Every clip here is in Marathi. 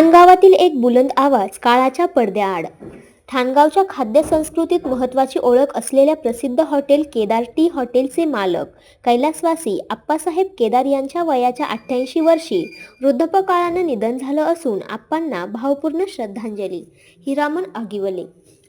ठाणगावातील एक बुलंद आवाज काळाच्या पडद्याआड. ठाणगावच्या खाद्य संस्कृतीत महत्त्वाची ओळख असलेल्या प्रसिद्ध हॉटेल केदार टी हॉटेलचे मालक कैलासवासी आप्पासाहेब केदार यांच्या वयाच्या 88 वर्षी वृद्धापकाळानं निधन झालं असून आप्पांना भावपूर्ण श्रद्धांजली. हिरामन आगिवले.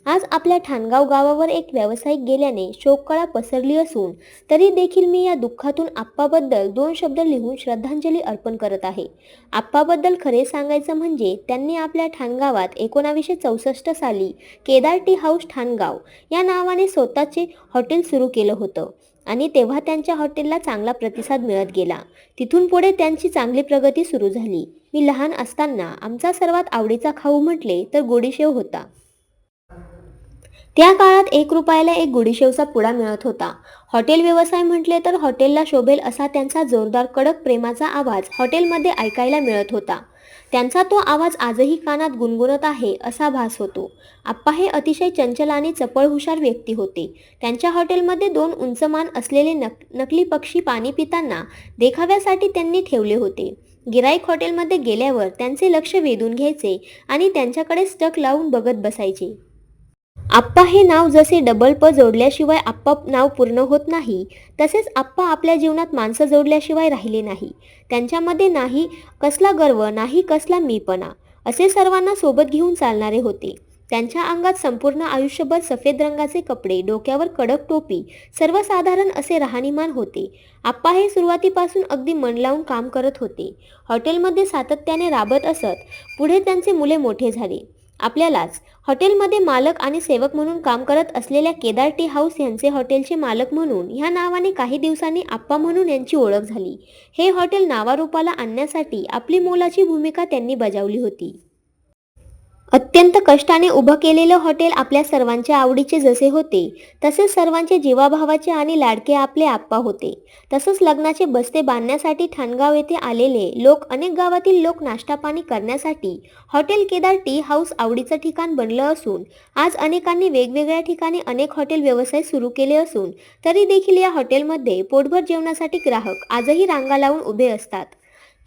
आज आपल्या ठाणगाव गावावर एक व्यावसायिक गेल्याने शोककळा पसरली असून तरी देखील मी या दुःखातून आप्पाबद्दल 2 शब्द लिहून श्रद्धांजली अर्पण करत आहे. आप्पाबद्दल खरे सांगायचं म्हणजे त्यांनी आपल्या ठाणगावात 1964 साली केदार टी हाऊस ठाणगाव या नावाने स्वतःचे हॉटेल सुरू केलं होतं आणि तेव्हा त्यांच्या हॉटेलला चांगला प्रतिसाद मिळत गेला. तिथून पुढे त्यांची चांगली प्रगती सुरू झाली. मी लहान असताना आमचा सर्वात आवडीचा खाऊ म्हटले तर गोडीशेव होता. त्या काळात 1 रुपयाला एक गोडीशेवचा पुडा मिळत होता. हॉटेल व्यवसाय म्हटले तर हॉटेलला शोभेल असा त्यांचा जोरदार कडक प्रेमाचा आवाज हॉटेलमध्ये ऐकायला मिळत होता. त्यांचा तो आवाज आजही कानात गुणगुणत आहे असा भास होतो. आप्पा हे अतिशय चंचल आणि चपळ हुशार व्यक्ती होते. त्यांच्या हॉटेलमध्ये 2 उंच मान असलेले नकली पक्षी पाणी पिताना देखाव्यासाठी त्यांनी ठेवले होते. गिराईक हॉटेलमध्ये गेल्यावर त्यांचे लक्ष वेधून घ्यायचे आणि त्यांच्याकडे स्टक लावून बघत बसायचे. आप्पा हे नाव जसे डबल प जोडल्याशिवाय आप्पा नाव पूर्ण होत नाही, तसेच आप्पा आपल्या जीवनात माणसं जोडल्याशिवाय राहिले नाही. त्यांच्यामध्ये नाही कसला गर्व, नाही कसला मीपणा, असे सर्वांना सोबत घेऊन चालणारे होते. त्यांच्या अंगात संपूर्ण आयुष्यभर सफेद रंगाचे कपडे, डोक्यावर कडक टोपी, सर्वसाधारण असे राहणीमान होते. आप्पा हे सुरुवातीपासून अगदी मन लावून काम करत होते. हॉटेलमध्ये सातत्याने राबत असत. पुढे त्यांचे मुले मोठे झाले. आपल्यालाच हॉटेलमध्ये मालक आणि सेवक म्हणून काम करत असलेल्या केदार टी हाऊस यांचे हॉटेलचे मालक म्हणून ह्या नावाने काही दिवसांनी आप्पा म्हणून यांची ओळख झाली. हे हॉटेल नावारूपाला आणण्यासाठी आपली मोलाची भूमिका त्यांनी बजावली होती. अत्यंत कष्टाने उभं केलेलं हॉटेल आपल्या सर्वांच्या आवडीचे जसे होते तसेच सर्वांचे जीवाभावाचे आणि लाडके आपले आप्पा होते. तसंच लग्नाचे बस्ते बांधण्यासाठी ठाणगाव येथे आलेले लोक, अनेक गावातील लोक नाश्ता पाणी करण्यासाठी हॉटेल केदार टी हाऊस आवडीचं ठिकाण बनलं असून आज अनेकांनी वेगवेगळ्या ठिकाणी अनेक हॉटेल व्यवसाय सुरू केले असून तरी देखील या हॉटेलमध्ये पोटभर जेवणासाठी ग्राहक आजही रांगा लावून उभे असतात.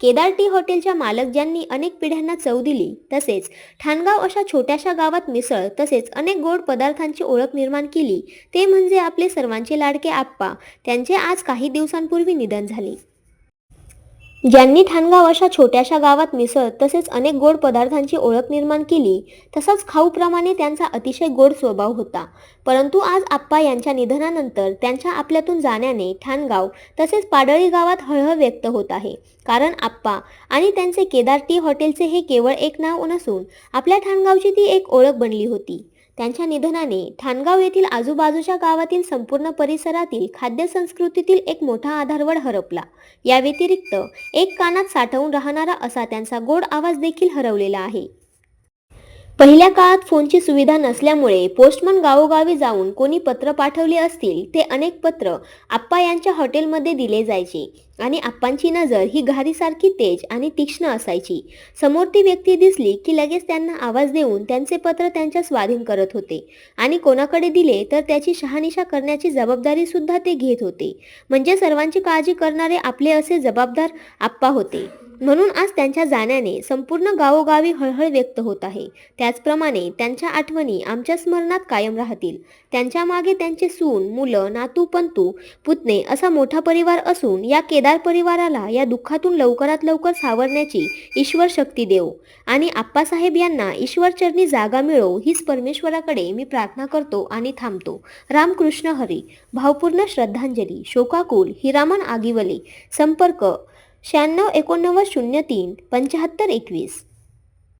केदार टी हॉटेलच्या मालक ज्यांनी अनेक पिढ्यांना चव दिली, तसेच ठाणगाव अशा छोट्याशा गावात मिसळ तसेच अनेक गोड पदार्थांची ओळख निर्माण केली, ते म्हणजे आपले सर्वांचे लाडके आप्पा. त्यांचे आज काही दिवसांपूर्वी निधन झाले. ज्यांनी ठाणगाव अशा छोट्याशा गावात मिसळ तसेच अनेक गोड पदार्थांची ओळख निर्माण केली, तसाच खाऊप्रमाणे त्यांचा अतिशय गोड स्वभाव होता. परंतु आज आप्पा यांच्या निधनानंतर त्यांच्या आपल्यातून जाण्याने ठाणगाव तसेच पाडळी गावात हळहळ व्यक्त होत आहे. कारण आप्पा आणि त्यांचे केदार टी हॉटेलचे हे केवळ एक नाव नसून आपल्या ठाणगावची ती एक ओळख बनली होती. त्यांच्या निधनाने ठाणगाव येथील आजूबाजूच्या गावातील संपूर्ण परिसरातील खाद्य संस्कृतीतील एक मोठा आधारवड हरपला. या व्यतिरिक्त एक कानात साठवून राहणारा असा त्यांचा गोड आवाज देखील हरवलेला आहे. पहिल्या काळात फोनची सुविधा नसल्यामुळे पोस्टमन गावोगावी जाऊन कोणी पत्र पाठवले असतील ते अनेक पत्र आप्पा यांच्या हॉटेलमध्ये दिले जायचे आणि आप्पांची नजर ही घारीसारखी तेज आणि तीक्ष्ण असायची. समोर ती व्यक्ती दिसली की लगेच त्यांना आवाज देऊन त्यांचे पत्र त्यांच्या स्वाधीन करत होते आणि कोणाकडे दिले तर त्याची शहानिशा करण्याची जबाबदारी सुद्धा ते घेत होते. म्हणजे सर्वांची काळजी करणारे आपले असे जबाबदार आप्पा होते. म्हणून आज त्यांच्या जाण्याने संपूर्ण गावोगावी हळहळ व्यक्त होत आहे. त्याचप्रमाणे त्यांच्या आठवणी आमच्या स्मरणात कायम राहतील. त्यांच्या मागे त्यांचे सून, मुलं, नातू, पंतू, पुतणे असा मोठा परिवार असून या केदार परिवाराला या दुःखातून लवकरात लवकर सावरण्याची ईश्वर शक्ती देवो आणि आप्पासाहेब यांना ईश्वरचरणी जागा मिळो हीच परमेश्वराकडे मी प्रार्थना करतो आणि थांबतो. रामकृष्ण हरी. भावपूर्ण श्रद्धांजली. शोकाकुल हिरामन आगिवले. संपर्क 96 89 03 75 21.